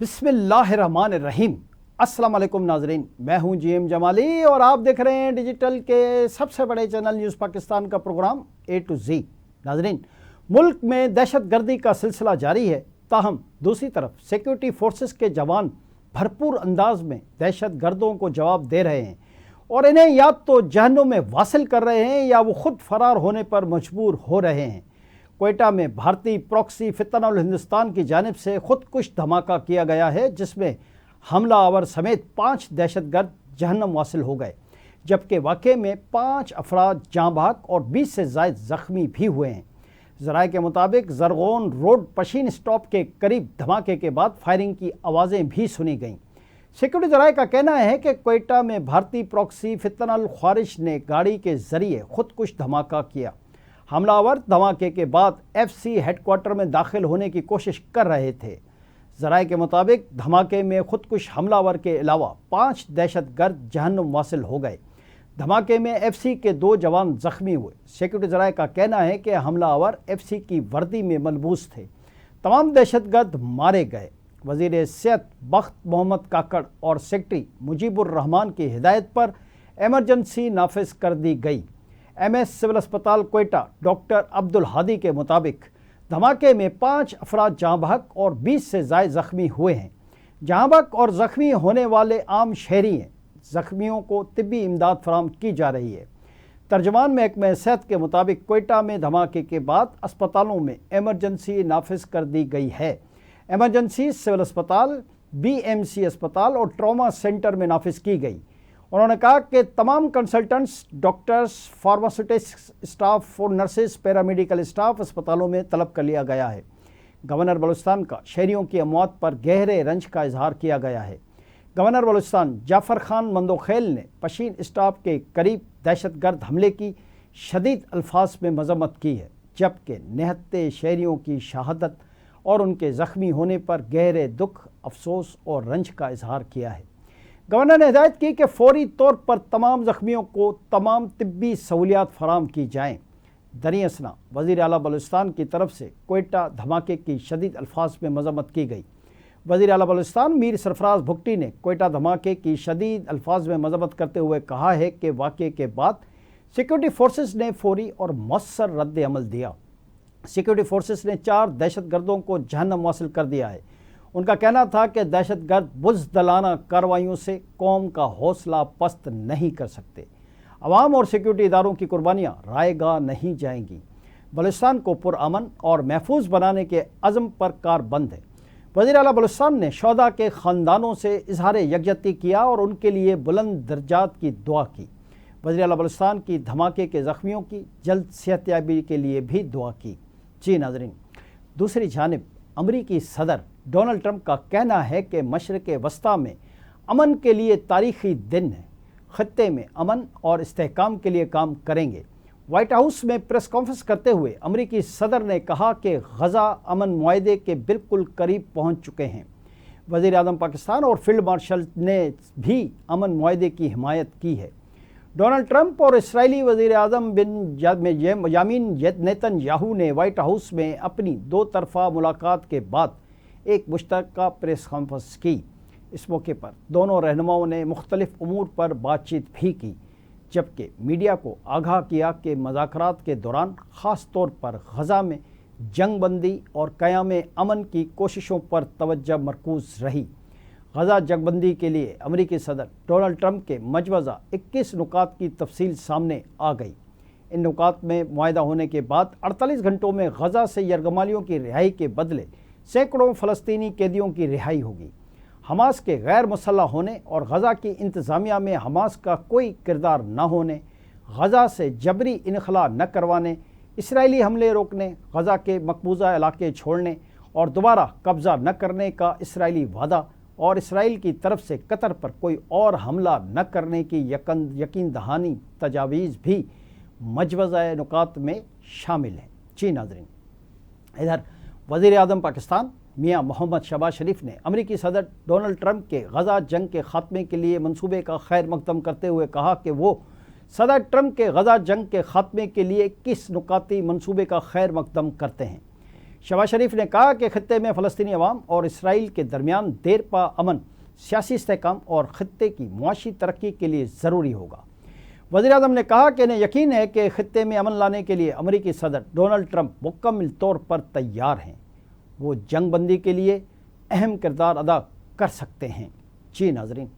بسم اللہ الرحمن الرحیم۔ السلام علیکم ناظرین، میں ہوں جی ایم جمالی اور آپ دیکھ رہے ہیں ڈیجیٹل کے سب سے بڑے چینل نیوز پاکستان کا پروگرام اے ٹو زی۔ ناظرین، ملک میں دہشت گردی کا سلسلہ جاری ہے، تاہم دوسری طرف سیکیورٹی فورسز کے جوان بھرپور انداز میں دہشت گردوں کو جواب دے رہے ہیں اور انہیں یا تو جہنم میں واصل کر رہے ہیں یا وہ خود فرار ہونے پر مجبور ہو رہے ہیں۔ کوئٹہ میں بھارتی پراکسی فتنہ الہندوستان کی جانب سے خودکش دھماکہ کیا گیا ہے، جس میں حملہ آور سمیت 5 دہشت گرد جہنم واصل ہو گئے، جبکہ واقعے میں 5 افراد جاں بحق اور 20 سے زائد زخمی بھی ہوئے ہیں۔ ذرائع کے مطابق زرغون روڈ پشین اسٹاپ کے قریب دھماکے کے بعد فائرنگ کی آوازیں بھی سنی گئیں۔ سیکورٹی ذرائع کا کہنا ہے کہ کوئٹہ میں بھارتی پراکسی فتنہ الخوارش نے گاڑی کے ذریعے خودکش دھماکہ کیا۔ حملہ آور دھماکے کے بعد ایف سی ہیڈ کوارٹر میں داخل ہونے کی کوشش کر رہے تھے۔ ذرائع کے مطابق دھماکے میں خودکش حملہ آور کے علاوہ 5 دہشت گرد جہنم واصل ہو گئے۔ دھماکے میں ایف سی کے 2 جوان زخمی ہوئے۔ سیکورٹی ذرائع کا کہنا ہے کہ حملہ آور ایف سی کی وردی میں ملبوس تھے۔ تمام دہشت گرد مارے گئے۔ وزیر صحت بخت محمد کاکڑ اور سیکرٹری مجیب الرحمان کی ہدایت پر ایمرجنسی نافذ کر دی گئی۔ ایم ایس سول اسپتال کوئٹہ ڈاکٹر عبدالہادی کے مطابق دھماکے میں 5 افراد جاں بحق اور 20 سے زائد زخمی ہوئے ہیں۔ جاں بحق اور زخمی ہونے والے عام شہری ہیں۔ زخمیوں کو طبی امداد فراہم کی جا رہی ہے۔ ترجمان محکمہ صحت کے مطابق کوئٹہ میں دھماکے کے بعد اسپتالوں میں ایمرجنسی نافذ کر دی گئی ہے۔ ایمرجنسی سول اسپتال، بی ایم سی اسپتال اور ٹراما سینٹر میں نافذ کی گئی۔ انہوں نے کہا کہ تمام کنسلٹنٹس، ڈاکٹرز، فارماسیوٹکس اسٹاف اور نرسز، پیرامیڈیکل اسٹاف اسپتالوں میں طلب کر لیا گیا ہے۔ گورنر بلوچستان کا شہریوں کی اموات پر گہرے رنج کا اظہار کیا گیا ہے۔ گورنر بلوچستان جعفر خان مندوخیل نے پشین اسٹاپ کے قریب دہشت گرد حملے کی شدید الفاظ میں مذمت کی ہے، جبکہ نہتے شہریوں کی شہادت اور ان کے زخمی ہونے پر گہرے دکھ، افسوس اور رنج کا اظہار کیا ہے۔ گورنر نے ہدایت کی کہ فوری طور پر تمام زخمیوں کو تمام طبی سہولیات فراہم کی جائیں۔ دریں اثنا وزیر اعلیٰ بلوچستان کی طرف سے کوئٹہ دھماکے کی شدید الفاظ میں مذمت کی گئی۔ وزیر اعلیٰ بلوچستان میر سرفراز بھگٹی نے کوئٹہ دھماکے کی شدید الفاظ میں مذمت کرتے ہوئے کہا ہے کہ واقعے کے بعد سیکورٹی فورسز نے فوری اور مؤثر رد عمل دیا۔ سیکورٹی فورسز نے 4 دہشت گردوں کو جہنم واصل کر دیا ہے۔ ان کا کہنا تھا کہ دہشت گرد بزدلانہ کارروائیوں سے قوم کا حوصلہ پست نہیں کر سکتے۔ عوام اور سیکورٹی اداروں کی قربانیاں رائے گاہ نہیں جائیں گی۔ بلوچستان کو پرامن اور محفوظ بنانے کے عزم پر کار بند ہے۔ وزیر اعلیٰ بلوچستان نے شہداء کے خاندانوں سے اظہار یکجہتی کیا اور ان کے لیے بلند درجات کی دعا کی۔ وزیر اعلیٰ بلوچستان کی دھماکے کے زخمیوں کی جلد صحت یابی کے لیے بھی دعا کی۔ جی ناظرین، دوسری جانب امریکی صدر ڈونلڈ ٹرمپ کا کہنا ہے کہ مشرق وسطیٰ میں امن کے لیے تاریخی دن ہے، خطے میں امن اور استحکام کے لیے کام کریں گے۔ وائٹ ہاؤس میں پریس کانفرنس کرتے ہوئے امریکی صدر نے کہا کہ غزہ امن معاہدے کے بالکل قریب پہنچ چکے ہیں۔ وزیر اعظم پاکستان اور فیلڈ مارشل نے بھی امن معاہدے کی حمایت کی ہے۔ ڈونلڈ ٹرمپ اور اسرائیلی وزیر اعظم بنیامین نیتن یاہو نے وائٹ ہاؤس میں اپنی 2 طرفہ ملاقات کے بعد ایک مشترکہ پریس کانفرنس کی۔ اس موقع پر دونوں رہنماؤں نے مختلف امور پر بات چیت بھی کی، جبکہ میڈیا کو آگاہ کیا کہ مذاکرات کے دوران خاص طور پر غزہ میں جنگ بندی اور قیام امن کی کوششوں پر توجہ مرکوز رہی۔ غزہ جنگ بندی کے لیے امریکی صدر ڈونلڈ ٹرمپ کے مجوزہ 21 نکات کی تفصیل سامنے آ گئی۔ ان نکات میں معاہدہ ہونے کے بعد 48 گھنٹوں میں غزہ سے یرغمالیوں کی رہائی کے بدلے سینکڑوں فلسطینی قیدیوں کی رہائی ہوگی۔ حماس کے غیر مسلح ہونے اور غزہ کی انتظامیہ میں حماس کا کوئی کردار نہ ہونے، غزہ سے جبری انخلاء نہ کروانے، اسرائیلی حملے روکنے، غزہ کے مقبوضہ علاقے چھوڑنے اور دوبارہ قبضہ نہ کرنے کا اسرائیلی وعدہ اور اسرائیل کی طرف سے قطر پر کوئی اور حملہ نہ کرنے کی یقین دہانی تجاویز بھی مجوزہ نکات میں شامل ہیں۔ جی ناظرین، ادھر وزیر اعظم پاکستان میاں محمد شہباز شریف نے امریکی صدر ڈونلڈ ٹرمپ کے غزہ جنگ کے خاتمے کے لیے منصوبے کا خیر مقدم کرتے ہوئے کہا کہ وہ صدر ٹرمپ کے غزہ جنگ کے خاتمے کے لیے 21 نکاتی منصوبے کا خیر مقدم کرتے ہیں۔ शहबाज शरीफ ने कहा कि खत्ते में फ़लस्तीनी अवाम और इसराइल के दरमियान देरपा अमन सियासी इस्तेहकाम और खत्ते की मुआशी तरक्की के लिए ज़रूरी होगा। वज़ीर-ए-आज़म ने कहा कि इन्हें यकीन है कि खत्ते में अमन लाने के लिए अमरीकी सदर डोनाल्ड ट्रंप मुकम्मल तौर पर तैयार हैं। वो जंग बंदी के लिए अहम किरदार अदा कर सकते हैं। जी नाज़रीन,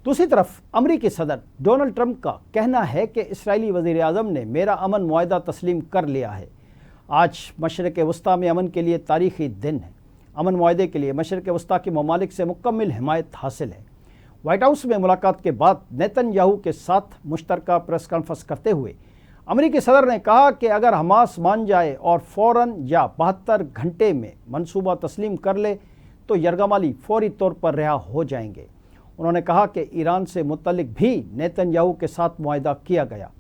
दूसरी तरफ अमरीकी सदर डोनाल्ड ट्रंप का कहना है कि इसराइली वज़ीर-ए-आज़म ने मेरा अमन मुआहदा तस्लीम कर लिया है। आज मशरिक़ वस्ता में अमन के लिए तारीख़ी दिन है। अमन मुआहदे के लिए मशरिक़ वस्ता के ममालिक से मुकम्मल हिमायत हासिल है। वाइट हाउस में मुलाकात के बाद नेतन्याहू के साथ मुश्तरका प्रेस कॉन्फ्रेंस करते हुए अमरीकी सदर ने कहा कि अगर हमास मान जाए और फ़ौरन या 72 घंटे में मनसूबा तस्लीम कर ले तो यरगमाली फौरी तौर पर रिहा हो जाएंगे। उन्होंने कहा कि ईरान से मुतल्लिक भी नेतन्याहू के साथ मुआहदा किया गया।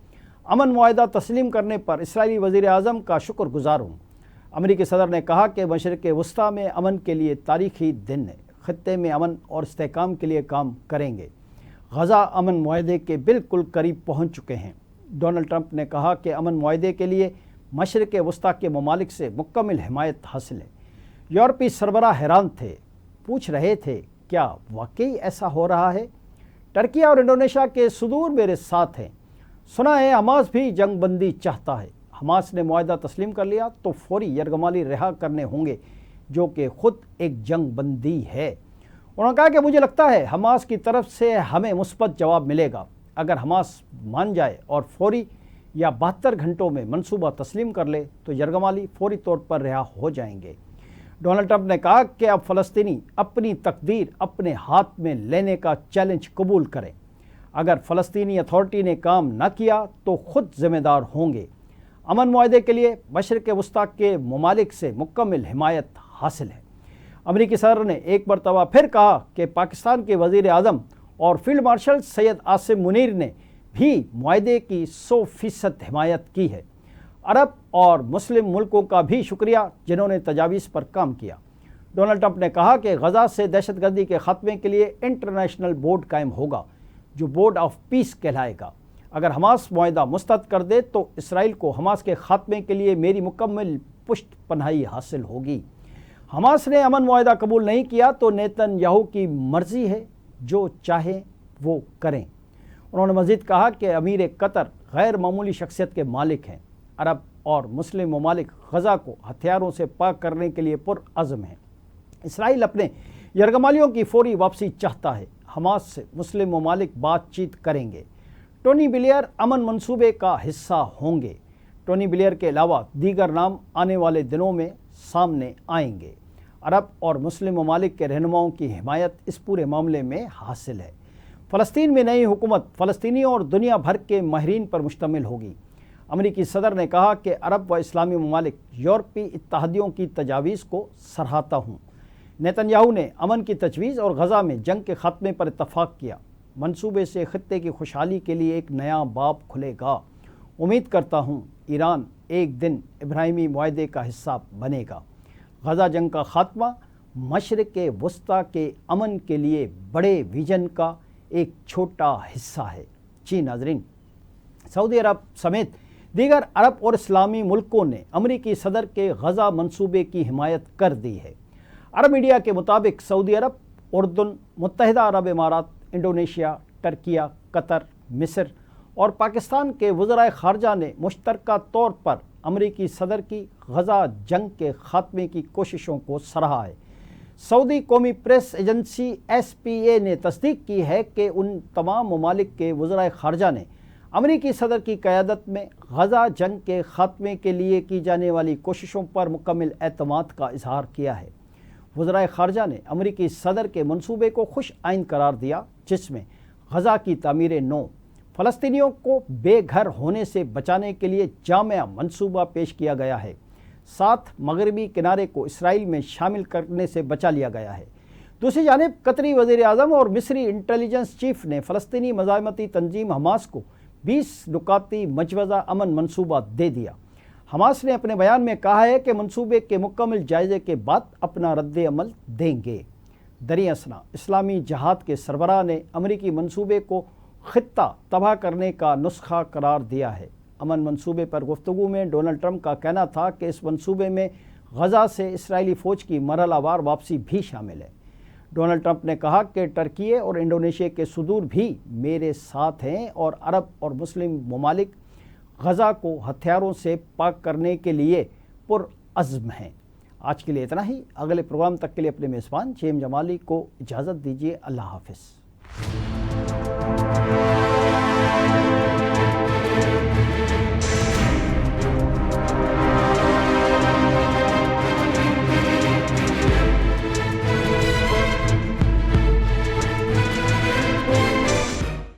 अमन मुआहदा तस्लीम करने पर इसराइली वज़ीर-ए-आज़म का शुक्रगुजार हूँ। अमरीकी सदर ने कहा कि मशरिक़ वस्ता में अमन के लिए तारीख़ी दिन है। खत्ते में अमन और इस्तेहकाम के लिए काम करेंगे। गज़ा अमन मुआहदे के बिल्कुल करीब पहुँच चुके हैं। डोनाल्ड ट्रंप ने कहा कि अमन मुआहदे के लिए मशरिक़ वस्ता के ममालिक से मुकम्मल हिमायत हासिल है। यूरोपीय सरबराह हैरान थे, पूछ रहे थे क्या वाकई ऐसा हो रहा है। टर्की और इंडोनेशिया के सुदूर मेरे साथ हैं। सुना है हमास भी जंग बंदी चाहता है। हमास ने मुआहदा तस्लीम कर लिया तो फौरी यरगमाली रिहा करने होंगे, जो कि ख़ुद एक जंग बंदी है। उन्होंने कहा कि मुझे लगता है हमास की तरफ से हमें मुस्बत जवाब मिलेगा। अगर हमास मान जाए और फौरी या 72 घंटों में मनसूबा तस्लीम कर ले तो यरगमाली फौरी तौर पर रिहा हो जाएंगे। डोनाल्ड ट्रंप ने कहा कि अब फ़लस्तीनी अपनी तकदीर अपने हाथ में लेने का चैलेंज कबूल करें। अगर फ़लस्तीनी अथॉरिटी ने काम न किया तो ख़ुद ज़िम्मेदार होंगे। अमन मुआहदे के लिए मशरिक़ वस्ता के ममालिक से मुकम्मल हिमायत हासिल है। अमरीकी सदर ने एक मरतबा फिर कहा कि पाकिस्तान के वज़ीर-ए-आज़म और फील्ड मार्शल सैयद आसिम मुनीर ने भी मुआहदे की 100% हिमायत की है। अरब और मुस्लिम मुल्कों का भी शुक्रिया जिन्होंने तजावीज़ पर काम किया। डोनाल्ड ट्रंप ने कहा कि गज़ा से दहशतगर्दी के ख़ात्मे के लिए इंटरनेशनल बोर्ड कायम होगा, जो बोर्ड ऑफ पीस कहलाएगा। अगर हमास मुआहदा मुस्तरद कर दे तो इसराइल को हमास के ख़ात्मे के लिए मेरी मुकम्मल पुष्ट पनाही हासिल होगी। हमास ने अमन मुआहदा कबूल नहीं किया तो नेतन्याहू की मर्ज़ी है, जो चाहे वो करें। उन्होंने मज़ीद कहा कि अमीर कतर गैर मामूली शख्सियत के मालिक हैं। अरब और मुस्लिम ममालिक गज़ा को हथियारों से पाक करने के लिए पुरअज़्म हैं। इसराइल अपने यरगमालियों की फौरी वापसी चाहता है। हमास से मुस्लिम ममालिक बातचीत करेंगे। टोनी ब्लेयर अमन मंसूबे का हिस्सा होंगे। टोनी ब्लेयर के अलावा दीगर नाम आने वाले दिनों में सामने आएंगे। अरब और मुस्लिम ममालिक के रहनुमाओं की हिमायत इस पूरे मामले में हासिल है। फ़लस्तीन में नई हुकूमत फ़लस्तीनियों और दुनिया भर के माहिरीन पर मुश्तमिल होगी। अमरीकी सदर ने कहा कि अरब व इस्लामी ममालिक यूरोपीय इत्तेहादियों की तजावीज़ को सराहता हूँ। नेतन्याहू ने अमन की तजवीज़ और गज़ा में जंग के ख़ात्मे पर इत्तफ़ाक़ किया। मंसूबे से ख़ित्ते की खुशहाली के लिए एक नया बाब खुलेगा। उम्मीद करता हूँ ईरान एक दिन इब्राहिमी मुआहदे का हिस्सा बनेगा। गज़ा जंग का ख़ात्मा मशरिक़ वस्ता के अमन के लिए बड़े विजन का एक छोटा हिस्सा है। जी नाज़रीन, सऊदी अरब समेत दीगर अरब और इस्लामी मुल्कों ने अमरीकी सदर के गज़ा मंसूबे की हिमायत कर दी है। अरब मीडिया के मुताबिक सऊदी अरब, उर्दन, मुत्तहिदा अरब इमारात, इंडोनेशिया, टर्किया, कतर, मिस्र और पाकिस्तान के वज़राए ख़ारजा ने मुश्तरका तौर पर अमरीकी सदर की गज़ा जंग के ख़ात्मे की कोशिशों को सराहा है। सऊदी कौमी प्रेस एजेंसी SPA ने तस्दीक की है कि उन तमाम ममालिक के वज़राए ख़ारजा ने अमरीकी सदर की क़यादत में गज़ा जंग के ख़ात्मे के लिए की जाने वाली कोशिशों पर मुकम्मल एतमाद का इजहार किया है। वज़राए ख़ारजा ने अमरीकी सदर के मंसूबे को खुश आइन करार दिया, जिसमें गज़ा की तामीर नौ, फ़लस्तीनियों को बेघर होने से बचाने के लिए जामिया मंसूबा पेश किया गया है। साथ मगरबी किनारे को इसराइल में शामिल करने से बचा लिया गया है। दूसरी जानिब कतरी वज़ीर-ए-आज़म और मिस्री इंटेलिजेंस चीफ ने फ़लस्तीनी मज़ाहमती तंजीम हमास को 20 नुकाती मजवज़ा अमन मंसूबा दे दिया। हमास ने अपने बयान में कहा है कि मंसूबे के मुकम्मल जायज़े के बाद अपना रद्द अमल देंगे। दरी असना इस्लामी जहाद के सरबराह ने अमरीकी मंसूबे को खित्ता तबाह करने का नुस्खा करार दिया है। अमन मंसूबे पर गुफ्तगू में डोनाल्ड ट्रंप का कहना था कि इस मंसूबे में غزہ سے اسرائیلی فوج کی مرحلہ وار واپسی بھی شامل ہے۔ ڈونلڈ ٹرمپ نے کہا کہ ترکی اور انڈونیشیا کے صدور بھی میرے ساتھ ہیں اور عرب اور مسلم ممالک غزہ کو ہتھیاروں سے پاک کرنے کے لیے پرعزم ہیں۔ آج کے لیے اتنا ہی۔ اگلے پروگرام تک کے لیے اپنے میزبان جیم جمالی کو اجازت دیجیے۔ اللہ حافظ۔